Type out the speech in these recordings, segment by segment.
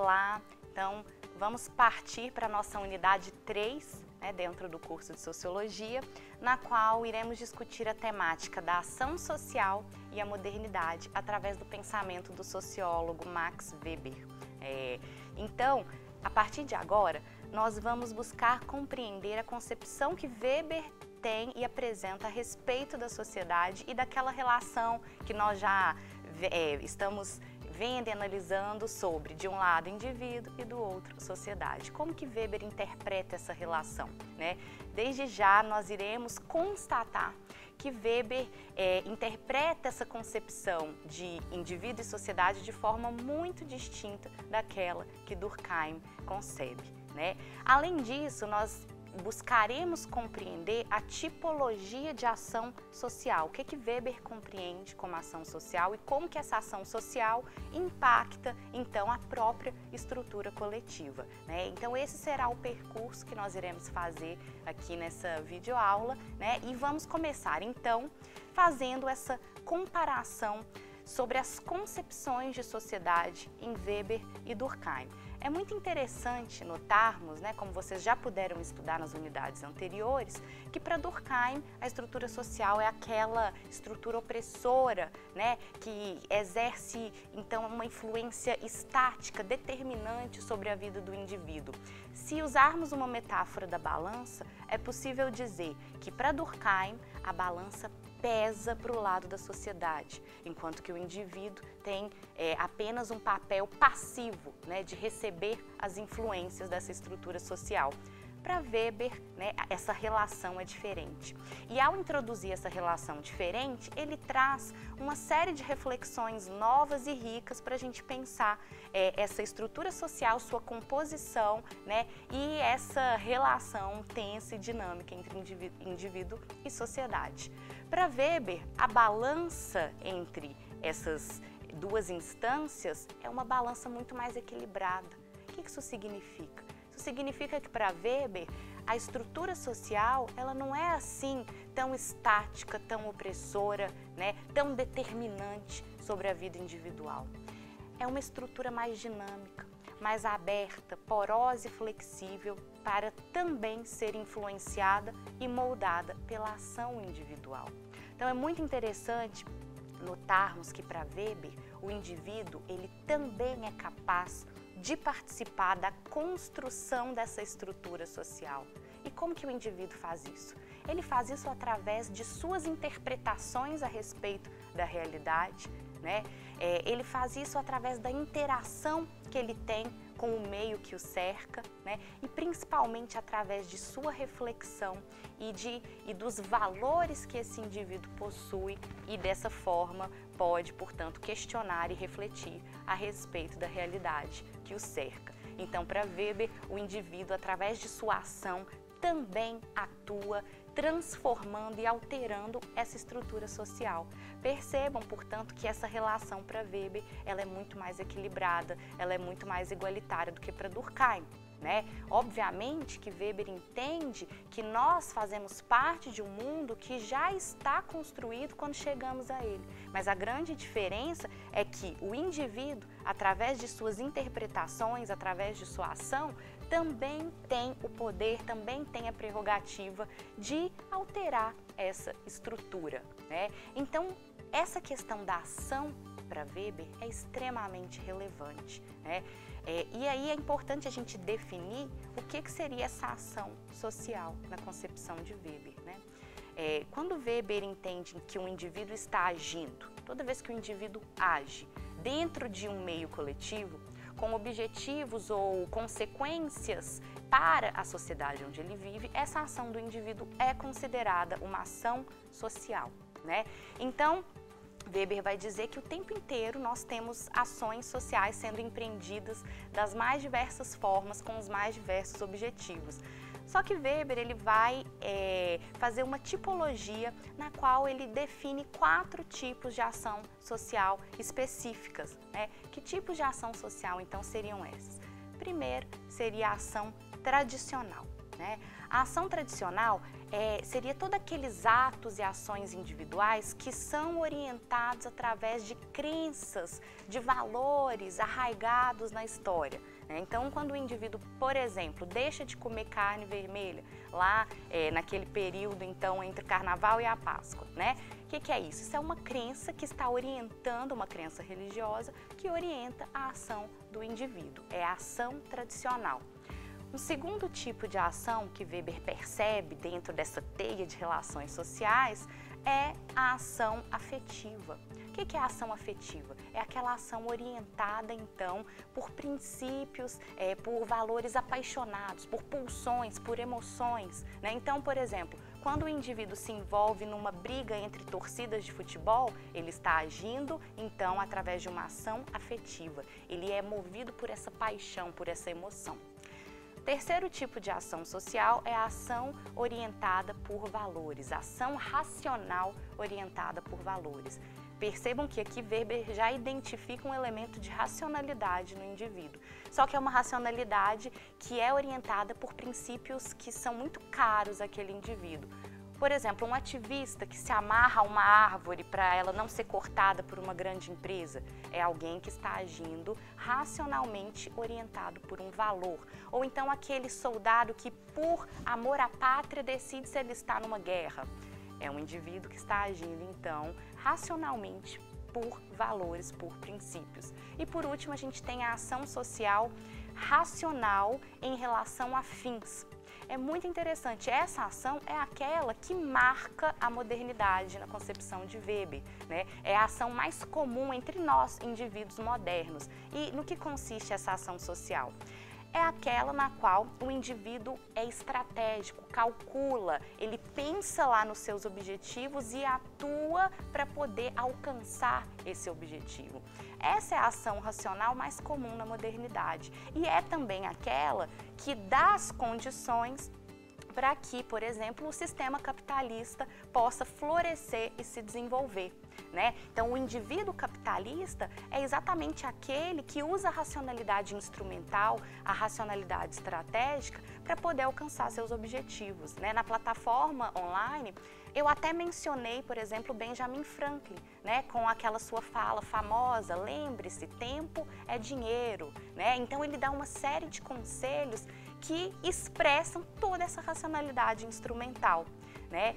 Olá, então vamos partir para a nossa unidade 3, dentro do curso de Sociologia, na qual iremos discutir a temática da ação social e a modernidade através do pensamento do sociólogo Max Weber. Então, a partir de agora, nós vamos buscar compreender a concepção que Weber tem e apresenta a respeito da sociedade e daquela relação que nós já estamos vendo e analisando sobre, de um lado, indivíduo e do outro, sociedade. Como que Weber interpreta essa relação, né? Desde já, nós iremos constatar que Weber interpreta essa concepção de indivíduo e sociedade de forma muito distinta daquela que Durkheim concebe, né? Além disso, nós buscaremos compreender a tipologia de ação social, o que Weber compreende como ação social e como que essa ação social impacta, então, a própria estrutura coletiva, né? Então, esse será o percurso que nós iremos fazer aqui nessa videoaula, né? E vamos começar, então, fazendo essa comparação sobre as concepções de sociedade em Weber e Durkheim. É muito interessante notarmos, como vocês já puderam estudar nas unidades anteriores, que para Durkheim a estrutura social é aquela estrutura opressora, que exerce então uma influência estática, determinante sobre a vida do indivíduo. Se usarmos uma metáfora da balança, é possível dizer que para Durkheim a balança pesa para o lado da sociedade, enquanto que o indivíduo tem apenas um papel passivo, de receber as influências dessa estrutura social. Para Weber, essa relação é diferente. E ao introduzir essa relação diferente, ele traz uma série de reflexões novas e ricas para a gente pensar essa estrutura social, sua composição, e essa relação tensa e dinâmica entre indivíduo e sociedade. Para Weber, a balança entre essas duas instâncias é uma balança muito mais equilibrada. O que isso significa? Isso significa que para Weber, a estrutura social ela não é assim tão estática, tão opressora, tão determinante sobre a vida individual. É uma estrutura mais dinâmica, mais aberta, porosa e flexível para também ser influenciada e moldada pela ação individual. Então é muito interessante notarmos que para Weber o indivíduo ele também é capaz de participar da construção dessa estrutura social. E como que o indivíduo faz isso? Ele faz isso através de suas interpretações a respeito da realidade, ele faz isso através da interação que ele tem com o meio que o cerca, e principalmente através de sua reflexão e dos valores que esse indivíduo possui e dessa forma pode, portanto, questionar e refletir a respeito da realidade que o cerca. Então, para Weber, o indivíduo, através de sua ação, também atua transformando e alterando essa estrutura social. Percebam, portanto, que essa relação para Weber ela é muito mais equilibrada, ela é muito mais igualitária do que para Durkheim. Obviamente que Weber entende que nós fazemos parte de um mundo que já está construído quando chegamos a ele. Mas a grande diferença é que o indivíduo, através de suas interpretações, através de sua ação, também tem o poder, também tem a prerrogativa de alterar essa estrutura. Então, essa questão da ação para Weber é extremamente relevante. E aí é importante a gente definir o que seria essa ação social na concepção de Weber. Quando Weber entende que um indivíduo está agindo, toda vez que o indivíduo age dentro de um meio coletivo, com objetivos ou consequências para a sociedade onde ele vive, essa ação do indivíduo é considerada uma ação social. Então, Weber vai dizer que o tempo inteiro nós temos ações sociais sendo empreendidas das mais diversas formas, com os mais diversos objetivos. Só que Weber ele vai fazer uma tipologia na qual ele define 4 tipos de ação social específicas. Que tipos de ação social então seriam essas? Primeiro seria a ação tradicional. né? A ação tradicional seria todos aqueles atos e ações individuais que são orientados através de crenças, de valores arraigados na história, né? Então, quando o indivíduo, por exemplo, deixa de comer carne vermelha, lá naquele período, então, entre o Carnaval e a Páscoa, né? O que é isso? Isso é uma crença que está orientando, uma crença religiosa, que orienta a ação do indivíduo, é a ação tradicional. Um segundo tipo de ação que Weber percebe dentro dessa teia de relações sociais é a ação afetiva. O que é a ação afetiva? É aquela ação orientada, então, por princípios, por valores apaixonados, por pulsões, por emoções, né? Então, por exemplo, quando o indivíduo se envolve numa briga entre torcidas de futebol, ele está agindo, então, através de uma ação afetiva. Ele é movido por essa paixão, por essa emoção. Terceiro tipo de ação social é a ação orientada por valores, a ação racional orientada por valores. Percebam que aqui Weber já identifica um elemento de racionalidade no indivíduo, só que é uma racionalidade que é orientada por princípios que são muito caros àquele indivíduo. Por exemplo, um ativista que se amarra a uma árvore para ela não ser cortada por uma grande empresa é alguém que está agindo racionalmente orientado por um valor. Ou então aquele soldado que, por amor à pátria, decide se ele está numa guerra. É um indivíduo que está agindo, então, racionalmente por valores, por princípios. E por último, a gente tem a ação social racional em relação a fins. É muito interessante, essa ação é aquela que marca a modernidade na concepção de Weber, né? É a ação mais comum entre nós, indivíduos modernos. E no que consiste essa ação social? É aquela na qual o indivíduo é estratégico, calcula, ele pensa lá nos seus objetivos e atua para poder alcançar esse objetivo. Essa é a ação racional mais comum na modernidade e é também aquela que dá as condições para que, por exemplo, o sistema capitalista possa florescer e se desenvolver, né? Então, o indivíduo capitalista é exatamente aquele que usa a racionalidade instrumental, a racionalidade estratégica, para poder alcançar seus objetivos, né? Na plataforma online, eu até mencionei, por exemplo, Benjamin Franklin, né? Com aquela sua fala famosa, lembre-se, tempo é dinheiro, né? Então, ele dá uma série de conselhos que expressam toda essa racionalidade instrumental, né?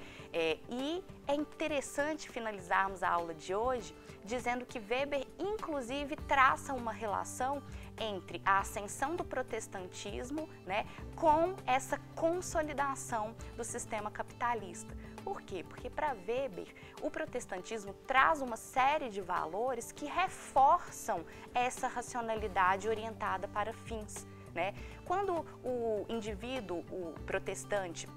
E é interessante finalizarmos a aula de hoje dizendo que Weber, inclusive, traça uma relação entre a ascensão do protestantismo, né, com essa consolidação do sistema capitalista. Por quê? Porque para Weber, o protestantismo traz uma série de valores que reforçam essa racionalidade orientada para fins, né? Quando o indivíduo, o protestante,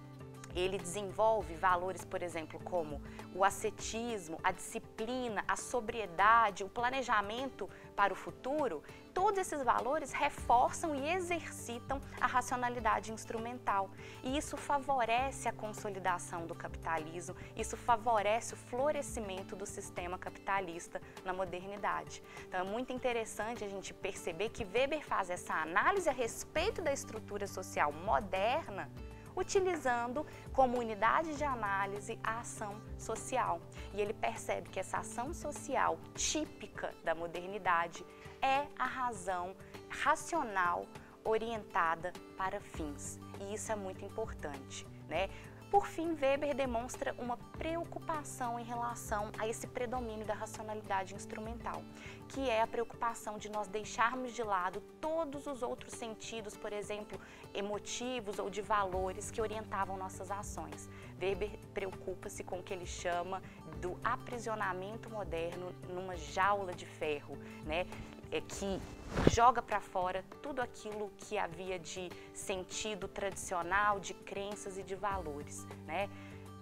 ele desenvolve valores, por exemplo, como o ascetismo, a disciplina, a sobriedade, o planejamento para o futuro, todos esses valores reforçam e exercitam a racionalidade instrumental. E isso favorece a consolidação do capitalismo, isso favorece o florescimento do sistema capitalista na modernidade. Então é muito interessante a gente perceber que Weber faz essa análise a respeito da estrutura social moderna, utilizando como unidade de análise a ação social. E ele percebe que essa ação social típica da modernidade é a razão racional orientada para fins. E isso é muito importante, né? Por fim, Weber demonstra uma preocupação em relação a esse predomínio da racionalidade instrumental, que é a preocupação de nós deixarmos de lado todos os outros sentidos, por exemplo, emotivos ou de valores que orientavam nossas ações. Weber preocupa-se com o que ele chama do aprisionamento moderno numa jaula de ferro, né? Que joga para fora tudo aquilo que havia de sentido tradicional, de crenças e de valores, né?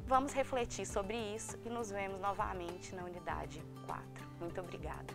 Vamos refletir sobre isso e nos vemos novamente na unidade 4. Muito obrigada.